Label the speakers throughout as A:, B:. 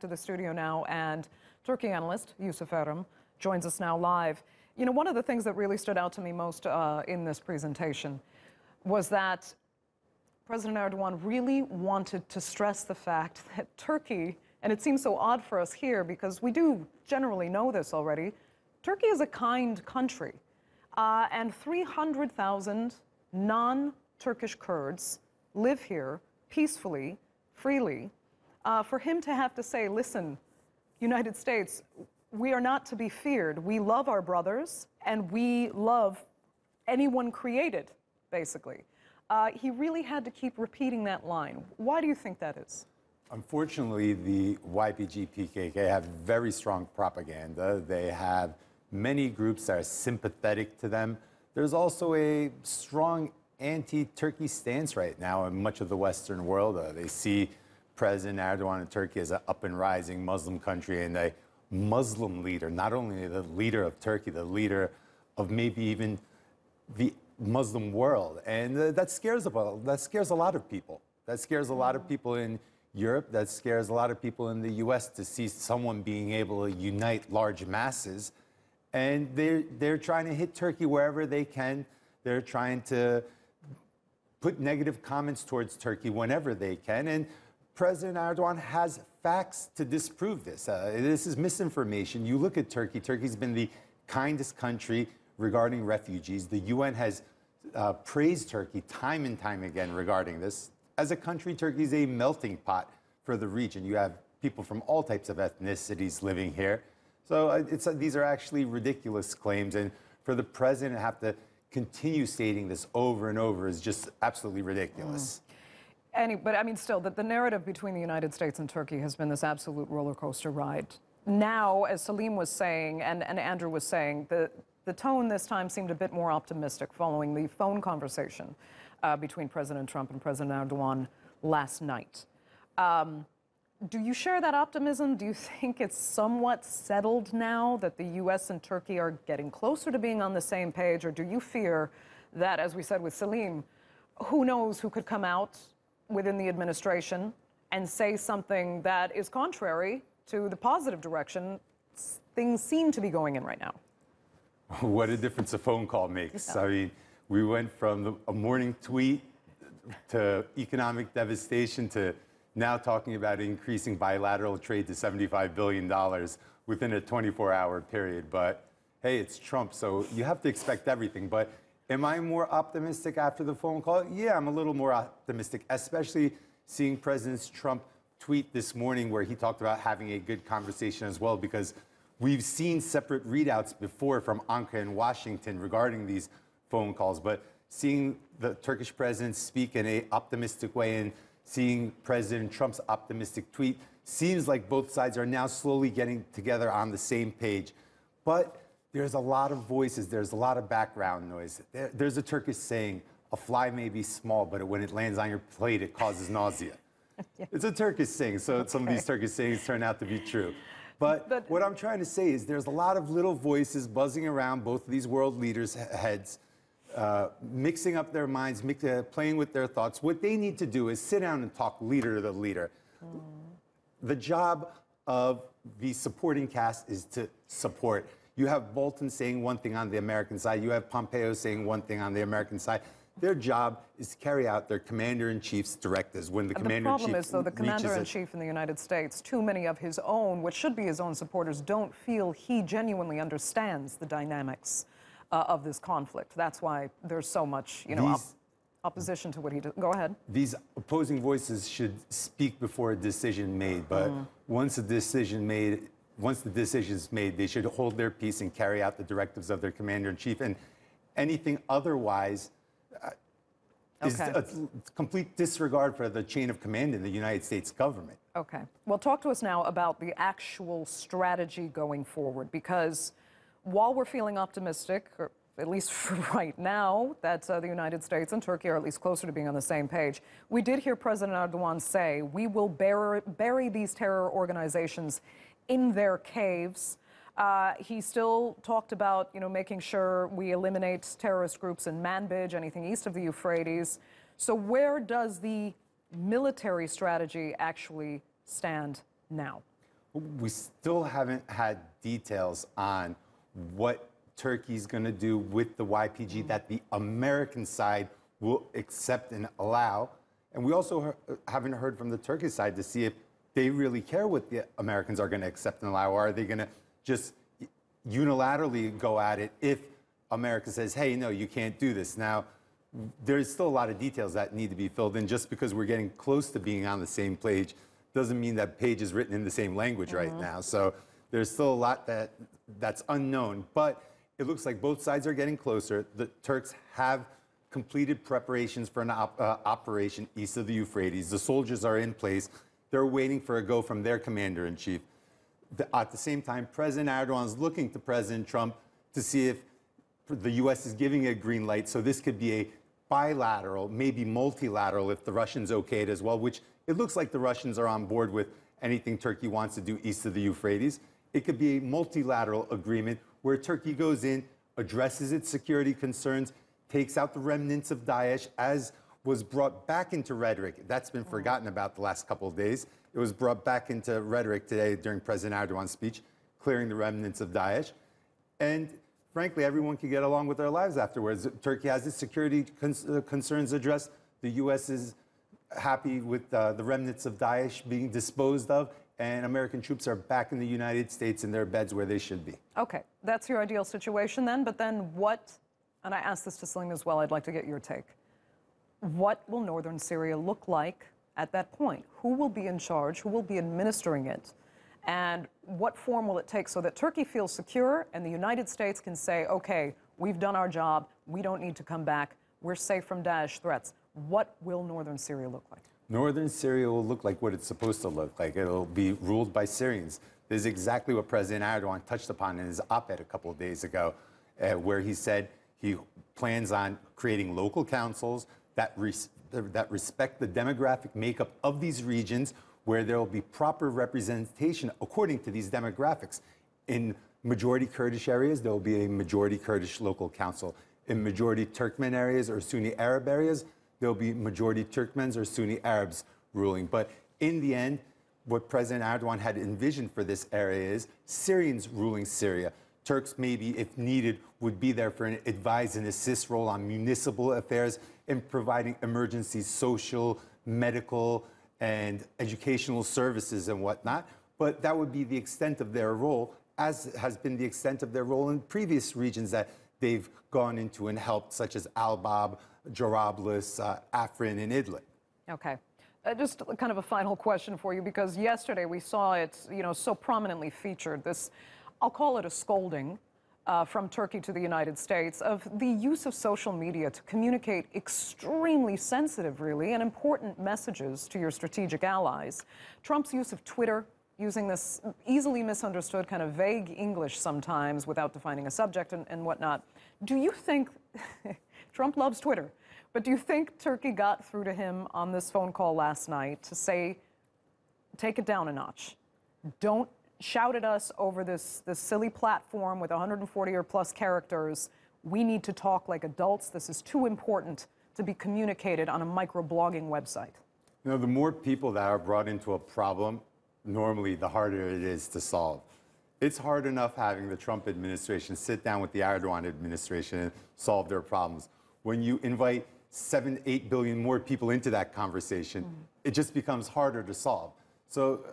A: to the studio now, and Turkey analyst Yusuf Erim joins us now live. You know, one of the things that really stood out to me most in this presentation was that President Erdogan really wanted to stress the fact that Turkey, and it seems so odd for us here because we do generally know this already, Turkey is a kind country, and 300,000 non-Turkish Kurds live here peacefully, freely. For him to have to say, listen, United States, we are not to be feared. We love our brothers, and we love anyone created, basically. He really had to keep repeating that line. Why do you think that is?
B: Unfortunately, the YPG-PKK have very strong propaganda. They have many groups that are sympathetic to them. There's also a strong anti-Turkey stance right now in much of the Western world. They see President Erdogan in Turkey as an up and rising Muslim country and a Muslim leader, not only the leader of Turkey, the leader of maybe even the Muslim world. And that scares a lot of people. That scares a lot of people in Europe. That scares a lot of people in the US to see someone being able to unite large masses. And they're trying to hit Turkey wherever they can. They're trying to put negative comments towards Turkey whenever they can. And President Erdogan has facts to disprove this. This is misinformation. You look at Turkey. Turkey's been the kindest country regarding refugees. The UN has praised Turkey time and time again regarding this. As a country, Turkey is a melting pot for the region. You have people from all types of ethnicities living here. So these are actually ridiculous claims. And for the president to have to continue stating this over and over is just absolutely ridiculous.
A: But I mean, still, the narrative between the United States and Turkey has been this absolute roller coaster ride. Now, as Salim was saying, and Andrew was saying, the tone this time seemed a bit more optimistic following the phone conversation between President Trump and President Erdogan last night. Do you share that optimism? Do you think it's somewhat settled now that the U.S. and Turkey are getting closer to being on the same page? Or do you fear that, as we said with Salim, who knows who could come out within the administration and say something that is contrary to the positive direction things seem to be going in right now?
B: What a difference a phone call makes. Yeah. I mean, we went from a morning tweet to economic devastation to now talking about increasing bilateral trade to $75 billion within a 24-hour period. But hey, it's Trump, so you have to expect everything. But am I more optimistic after the phone call? Yeah, I'm a little more optimistic, especially seeing President Trump tweet this morning where he talked about having a good conversation as well, because we've seen separate readouts before from Ankara and Washington regarding these phone calls. But seeing the Turkish president speak in an optimistic way and seeing President Trump's optimistic tweet seems like both sides are now slowly getting together on the same page. But there's a lot of voices, there's a lot of background noise. There's a Turkish saying, a fly may be small, but when it lands on your plate, it causes nausea. Yeah. It's a Turkish saying, so okay. Some of these Turkish sayings turn out to be true. But what I'm trying to say is there's a lot of little voices buzzing around both of these world leaders' heads, mixing up their minds, playing with their thoughts. What they need to do is sit down and talk leader to leader. The job of the supporting cast is to support. You have Bolton saying one thing on the American side. You have Pompeo saying one thing on the American side. Their job is to carry out their commander-in-chief's directives. When the commander-in-chief
A: problem is, though, the commander-in-chief in the United States, too many of his own, what should be his own supporters, don't feel he genuinely understands the dynamics of this conflict. That's why there's so much, you know, opposition to what he does. Go ahead.
B: These opposing voices should speak before a decision made, but once the decision is made, they should hold their peace and carry out the directives of their commander-in-chief. And anything otherwise is a complete disregard for the chain of command in the United States government.
A: Okay. Well, talk to us now about the actual strategy going forward, because while we're feeling optimistic, or at least for right now, that the United States and Turkey are at least closer to being on the same page, we did hear President Erdogan say, we will bury these terror organizations in their caves. He still talked about, you know, making sure we eliminate terrorist groups in Manbij, anything east of the Euphrates. So where does the military strategy actually stand now?
B: We still haven't had details on what Turkey's going to do with the YPG that the American side will accept and allow. And we also haven't heard from the Turkish side to see if they really care what the Americans are going to accept and allow, or are they going to just unilaterally go at it if America says, hey, no, you can't do this. Now, there's still a lot of details that need to be filled in. Just because we're getting close to being on the same page doesn't mean that page is written in the same language right now. So there's still a lot that's unknown. But it looks like both sides are getting closer. The Turks have completed preparations for an operation east of the Euphrates. The soldiers are in place. They're waiting for a go from their commander-in-chief. At the same time, President Erdogan is looking to President Trump to see if the U.S. is giving a green light. So this could be a bilateral, maybe multilateral, if the Russians okay it as well, which it looks like the Russians are on board with anything Turkey wants to do east of the Euphrates. It could be a multilateral agreement where Turkey goes in, addresses its security concerns, takes out the remnants of Daesh, as was brought back into rhetoric. That's been forgotten about the last couple of days. It was brought back into rhetoric today during President Erdogan's speech, clearing the remnants of Daesh. And frankly, everyone can get along with their lives afterwards. Turkey has its security concerns addressed. The U.S. is happy with the remnants of Daesh being disposed of, and American troops are back in the United States in their beds where they should be.
A: Okay, that's your ideal situation then, but then what, and I asked this to Salim as well, I'd like to get your take. What will northern Syria look like at that point? Who will be in charge? Who will be administering it? And what form will it take so that Turkey feels secure and the United States can say, okay, we've done our job, we don't need to come back, we're safe from Daesh threats. What will northern Syria look like? Northern
B: Syria will look like what it's supposed to look like. It'll be ruled by Syrians. This is exactly what President Erdogan touched upon in his op-ed a couple of days ago, where he said he plans on creating local councils that respect the demographic makeup of these regions, where there will be proper representation according to these demographics. In majority Kurdish areas, there will be a majority Kurdish local council. In majority Turkmen areas or Sunni Arab areas, there will be majority Turkmens or Sunni Arabs ruling. But in the end, what President Erdogan had envisioned for this area is Syrians ruling Syria. Turks, maybe, if needed, would be there for an advise and assist role on municipal affairs in providing emergency social, medical, and educational services and whatnot. But that would be the extent of their role, as has been the extent of their role in previous regions that they've gone into and helped, such as Al-Bab, Jarablus, Afrin, and Idlib.
A: Okay. Just kind of a final question for you, because yesterday we saw it, so prominently featured, this, I'll call it a scolding from Turkey to the United States of the use of social media to communicate extremely sensitive, really, and important messages to your strategic allies. Trump's use of Twitter, using this easily misunderstood kind of vague English sometimes without defining a subject and whatnot. Do you think, Trump loves Twitter, but do you think Turkey got through to him on this phone call last night to say, take it down a notch? Don't shout at us over this silly platform with 140 or plus characters. We need to talk like adults. This is too important to be communicated on a microblogging website.
B: The more people that are brought into a problem, normally the harder it is to solve. It's hard enough having the Trump administration sit down with the Erdogan administration and solve their problems. When you invite 7, 8 billion more people into that conversation, it just becomes harder to solve. So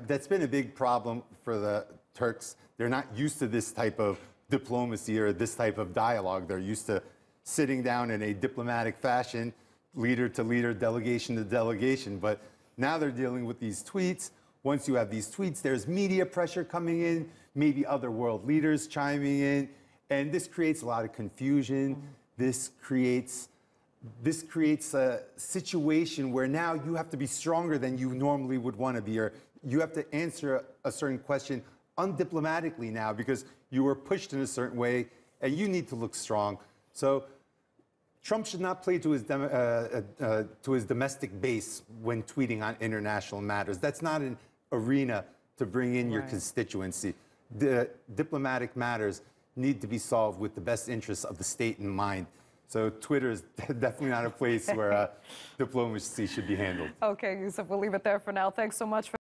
B: that's been a big problem for the Turks. They're not used to this type of diplomacy or this type of dialogue. They're used to sitting down in a diplomatic fashion, leader to leader, delegation to delegation. But now they're dealing with these tweets. Once you have these tweets, there's media pressure coming in, maybe other world leaders chiming in, and this creates a lot of confusion. This creates a situation where now you have to be stronger than you normally would want to be, or you have to answer a certain question undiplomatically now because you were pushed in a certain way and you need to look strong. So Trump should not play to his domestic base when tweeting on international matters. That's not an arena to bring in your constituency. The diplomatic matters need to be solved with the best interests of the state in mind. So Twitter is definitely not a place where diplomacy should be handled.
A: Okay, Yusuf, we'll leave it there for now. Thanks so much for